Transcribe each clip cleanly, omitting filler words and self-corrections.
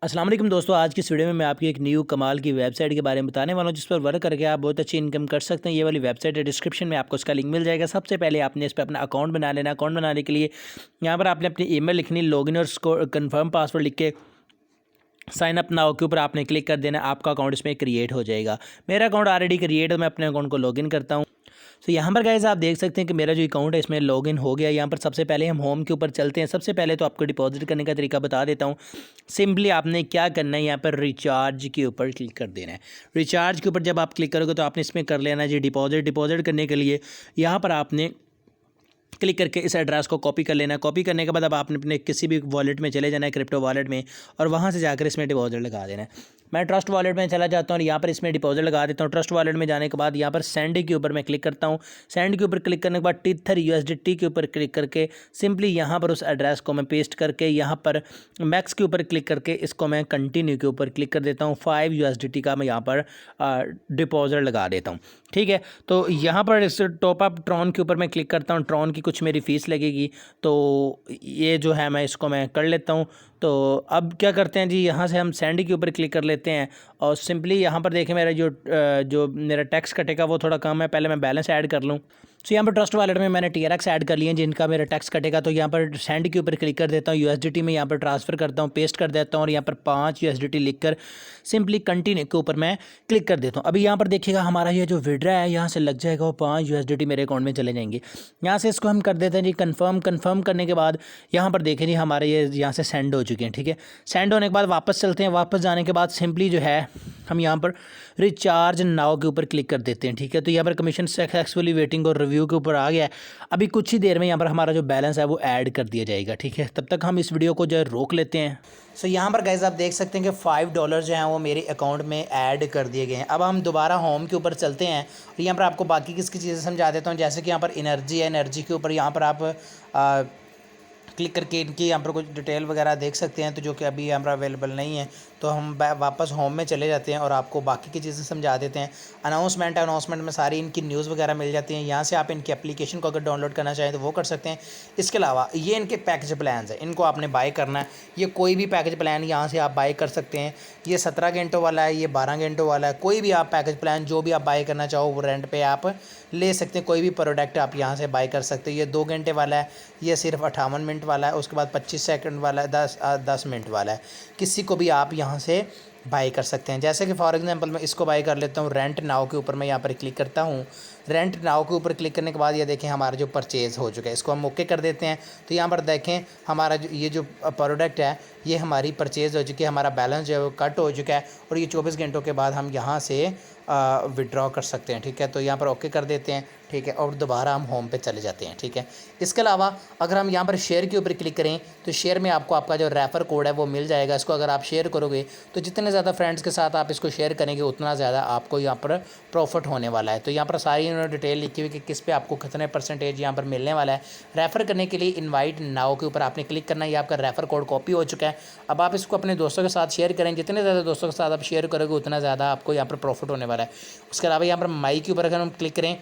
अस्सलाम वालेकुम दोस्तों, आज की इस वीडियो में मैं आपकी एक न्यू कमाल की वेबसाइट के बारे में बताने वाला हूं जिस पर वर्क करके आप बहुत अच्छी इनकम कर सकते हैं। ये वाली वेबसाइट है, डिस्क्रिप्शन में आपको उसका लिंक मिल जाएगा। सबसे पहले आपने इस पर अपना अकाउंट बना लेना। अकाउंट बनाने के लिए यहाँ पर आपने अपनी ईमेल लिखनी, लॉगिन और कंफर्म पासवर्ड लिख के साइन अप नाउ के ऊपर आपने क्लिक कर देना। आपका अकाउंट इसमें क्रिएट हो जाएगा। मेरा अकाउंट ऑलरेडी क्रिएट है, मैं अपने अकाउंट को लॉगिन करता हूँ। तो यहाँ पर गाइस आप देख सकते हैं कि मेरा जो अकाउंट है इसमें लॉगिन हो गया। यहाँ पर सबसे पहले हम होम के ऊपर चलते हैं। सबसे पहले तो आपको डिपॉजिट करने का तरीका बता देता हूँ। सिंपली आपने क्या करना है, यहाँ पर रिचार्ज के ऊपर क्लिक कर देना है। रिचार्ज के ऊपर जब आप क्लिक करोगे तो आपने इसमें कर लेना है जी डिपॉजिट करने के लिए यहाँ पर आपने क्लिक करके इस एड्रेस को कॉपी कर लेना है। कॉपी करने के बाद अब आपने अपने किसी भी वॉलेट में चले जाना है, क्रिप्टो वॉलेट में, और वहाँ से जाकर इसमें डिपॉजिट लगा देना है। मैं ट्रस्ट वॉलेट में चला जाता हूँ और यहाँ पर इसमें डिपॉजिट लगा देता हूँ। ट्रस्ट वॉलेट में जाने के बाद यहाँ पर सेंड के ऊपर मैं क्लिक करता हूँ। सेंड के ऊपर क्लिक करने के बाद टिथर USDT के ऊपर क्लिक करके सिंपली यहाँ पर उस एड्रेस को मैं पेस्ट करके यहाँ पर मैक्स के ऊपर क्लिक करके इसको मैं कंटिन्यू के ऊपर क्लिक कर देता हूँ। 5 USDT का मैं यहाँ पर डिपॉजिट लगा देता हूँ। ठीक है, तो यहाँ पर इस टॉप अप ट्रॉन के ऊपर मैं क्लिक करता हूँ। ट्रॉन की कुछ मेरी फ़ीस लगेगी, तो ये जो है मैं इसको मैं कर लेता हूँ। तो अब क्या करते हैं जी, यहाँ से हम सेंड के ऊपर क्लिक कर लेते हैं और सिंपली यहाँ पर देखें मेरा जो मेरा टैक्स कटेगा वो थोड़ा कम है। पहले मैं बैलेंस ऐड कर लूँ। तो यहाँ पर ट्रस्ट वॉलेट में मैंने TRX ऐड कर लिए हैं जिनका मेरा टैक्स कटेगा। तो यहाँ पर सेंड के ऊपर क्लिक कर देता हूँ। USDT में यहाँ पर ट्रांसफ़र करता हूँ, पेस्ट कर देता हूँ और यहाँ पर 5 USDT लिखकर सिंपली कंटिन्यू के ऊपर मैं क्लिक कर देता हूँ। अभी यहाँ पर देखिएगा हमारा ये जो विड्रा है यहाँ से लग जाएगा, वो 5 USDT मेरे अकाउंट में चले जाएंगे। यहाँ से इसको हम कर देते हैं जी कन्फर्म करने के बाद यहाँ पर देखें जी हमारे ये यहाँ से सेंड हो चुके हैं। ठीक है, सेंड होने के बाद वापस चलते हैं। वापस जाने के बाद सिंपली जो है हम यहाँ पर रिचार्ज नाउ के ऊपर क्लिक कर देते हैं। ठीक है, तो यहाँ पर कमीशन सक्सेसफुली वेटिंग और रिव्यू के ऊपर आ गया है। अभी कुछ ही देर में यहाँ पर हमारा जो बैलेंस है वो ऐड कर दिया जाएगा। ठीक है, तब तक हम इस वीडियो को जो है रोक लेते हैं। सो यहाँ पर गाइस आप देख सकते हैं कि $5 जो हैं वो मेरे अकाउंट में ऐड कर दिए गए हैं। अब हम दोबारा होम के ऊपर चलते हैं और यहाँ पर आपको बाकी किसकी चीज़ें समझा देता हूँ। जैसे कि यहाँ पर एनर्जी है, एनर्जी के ऊपर यहाँ पर आप क्लिक करके इनकी यहाँ पर कुछ डिटेल वगैरह देख सकते हैं, तो जो कि अभी यहाँ पर अवेलेबल नहीं है। तो हम वापस होम में चले जाते हैं और आपको बाकी की चीज़ें समझा देते हैं। अनाउंसमेंट है, अनाउंसमेंट में सारी इनकी न्यूज़ वगैरह मिल जाती हैं। यहाँ से आप इनकी एप्लीकेशन को अगर डाउनलोड करना चाहें तो वो कर सकते हैं। इसके अलावा ये इनके पैकेज प्लान्स हैं, इनको आपने बाय करना है। ये कोई भी पैकेज प्लान यहाँ से आप बाय कर सकते हैं। ये 17 घंटों वाला है, ये 12 घंटों वाला है। कोई भी आप पैकेज प्लान जो भी आप बाय करना चाहो वो रेंट पे आप ले सकते हैं। कोई भी प्रोडक्ट आप यहाँ से बाय कर सकते हैं। ये 2 घंटे वाला है, ये सिर्फ 58 मिनट वाला है, उसके बाद 25 सेकंड वाला है, 10 मिनट वाला है। किसी को भी आप यहाँ से बाई कर सकते हैं। जैसे कि फॉर एग्जांपल मैं इसको बाई कर लेता हूँ। रेंट नाउ के ऊपर मैं यहाँ पर क्लिक करता हूँ। रेंट नाउ के ऊपर क्लिक करने के बाद ये देखें हमारा जो परचेज़ हो चुका है, इसको हम ओके कर देते हैं। तो यहाँ पर देखें हमारा जो प्रोडक्ट है ये हमारी परचेज़ हो चुकी है। हमारा बैलेंस जो है वो कट हो चुका है और ये 24 घंटों के बाद हम यहाँ से विड्रॉ कर सकते हैं। ठीक है, तो यहाँ पर ओके कर देते हैं। ठीक है, और दोबारा हम होम पे चले जाते हैं। ठीक है, इसके अलावा अगर हम यहाँ पर शेयर के ऊपर क्लिक करें तो शेयर में आपको आपका जो रेफ़र कोड है वो मिल जाएगा। इसको अगर आप शेयर करोगे तो जितने ज़्यादा फ्रेंड्स के साथ आप इसको शेयर करेंगे उतना ज़्यादा आपको यहाँ पर प्रॉफिट होने वाला है। तो यहाँ पर सारी इन्होंने डिटेल लिखी हुई कि किस पे आपको कितने % यहाँ पर मिलने वाला है। रेफ़र करने के लिए इनवाइट नाउ के ऊपर आपने क्लिक करना है। ये आपका रेफ़र कोड कॉपी हो चुका है। अब आप इसको अपने दोस्तों के साथ शेयर करें। जितने ज़्यादा दोस्तों के साथ आप शेयर करोगे उतना ज़्यादा आपको यहाँ पर प्रॉफिट होने वाला है। उसके अलावा यहाँ पर माई के ऊपर अगर हम क्लिक करें,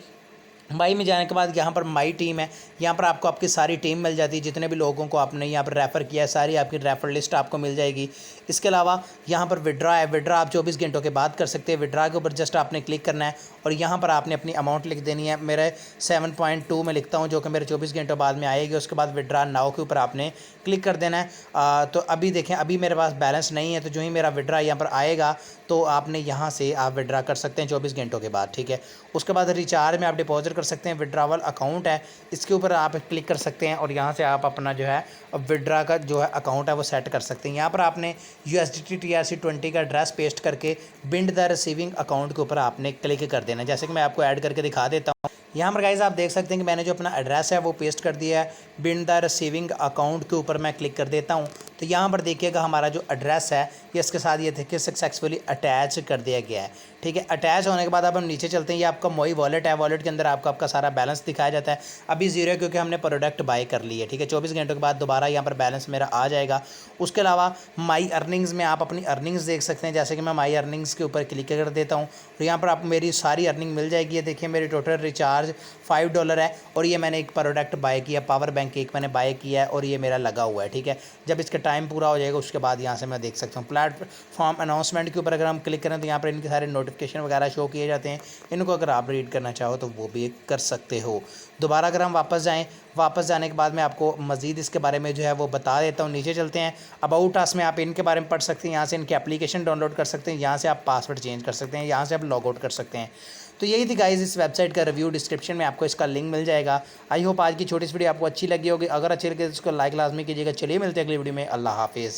माई में जाने के बाद यहाँ पर माई टीम है। यहाँ पर आपको आपकी सारी टीम मिल जाती है। जितने भी लोगों को आपने यहाँ पर रेफ़र किया है सारी आपकी रेफ़र लिस्ट आपको मिल जाएगी। इसके अलावा यहाँ पर विड्रा है। विड्रा आप 24 घंटों के बाद कर सकते हैं। विड्रा के ऊपर जस्ट आपने क्लिक करना है और यहाँ पर आपने अपनी अमाउंट लिख देनी है। मेरे 7.2 में लिखता हूँ जो कि मेरे 24 घंटों बाद में आएगी। उसके बाद विड्रा नाउ के ऊपर आपने क्लिक कर देना है। तो अभी देखें अभी मेरे पास बैलेंस नहीं है, तो जो ही मेरा विड्रा यहाँ पर आएगा तो आपने यहाँ से आप विड्रा कर सकते हैं 24 घंटों के बाद। ठीक है, उसके बाद रिचार्ज में आप डिपॉजिट कर सकते हैं। विड्रावल अकाउंट है, इसके ऊपर आप क्लिक कर सकते हैं और यहाँ से आप अपना जो है विड्रा का जो है अकाउंट है वो सेट कर सकते हैं। यहाँ पर आपने USDT TRC20 का एड्रेस पेस्ट करके बिंड द रिसीविंग अकाउंट के ऊपर आपने क्लिक कर देना है। जैसे कि मैं आपको ऐड करके दिखा देता हूँ। यहाँ पर गाइस आप देख सकते हैं कि मैंने जो अपना एड्रेस है वो पेस्ट कर दिया है। बिंड द रिसीविंग अकाउंट के ऊपर मैं क्लिक कर देता हूँ। तो यहाँ पर देखिएगा हमारा जो एड्रेस है ये इसके साथ ये देखिए सक्सेसफुली अटैच कर दिया गया है। ठीक है, अटैच होने के बाद अब हम नीचे चलते हैं। ये आपका मोई वॉलेट है। वॉलेट के अंदर आपको आपका सारा बैलेंस दिखाया जाता है। अभी 0 है क्योंकि हमने प्रोडक्ट बाय कर ली है। ठीक है, 24 घंटों के बाद दोबारा यहाँ पर बैलेंस मेरा आ जाएगा। उसके अलावा माई अर्निंग्स में आप अपनी अर्निंग्स देख सकते हैं। जैसे कि मैं माई अर्निंग्स के ऊपर क्लिक कर देता हूँ तो यहाँ पर आपको मेरी सारी अर्निंग मिल जाएगी। ये देखिए मेरी टोटल रिचार्ज चार्ज $5 है। और ये मैंने एक प्रोडक्ट बाय किया, पावर बैंक एक मैंने बाय किया है और ये मेरा लगा हुआ है, ठीक है। जब इसका टाइम पूरा हो जाएगा उसके बाद यहाँ से मैं देख सकता हूँ। प्लेटफॉर्म अनाउंसमेंट के ऊपर अगर हम क्लिक करें तो यहाँ पर इनके सारे नोटिफिकेशन वगैरह शो किए जाते हैं। इनको अगर आप रीड करना चाहो तो वो भी कर सकते हो। दोबारा अगर हम वापस जाएँ, वापस जाने के बाद मैं आपको मज़ीद इसके बारे में जो है वो बता देता हूँ। नीचे चलते हैं, अबाउट अस में आप इनके बारे में पढ़ सकते हैं, यहाँ से इनकी एप्लीकेशन डाउनलोड कर सकते हैं, यहाँ से आप पासवर्ड चेंज कर सकते हैं, यहाँ से आप लॉग आउट कर सकते हैं। तो यही थी गाइस इस वेबसाइट का रिव्यू। डिस्क्रिप्शन में आपको इसका लिंक मिल जाएगा। आई होप आज की छोटी सी वीडियो आपको अच्छी लगी होगी। अगर अच्छी लगी तो इसको लाइक लाजमी कीजिएगा। चलिए मिलते हैं अगली वीडियो में। अल्लाह हाफिज़।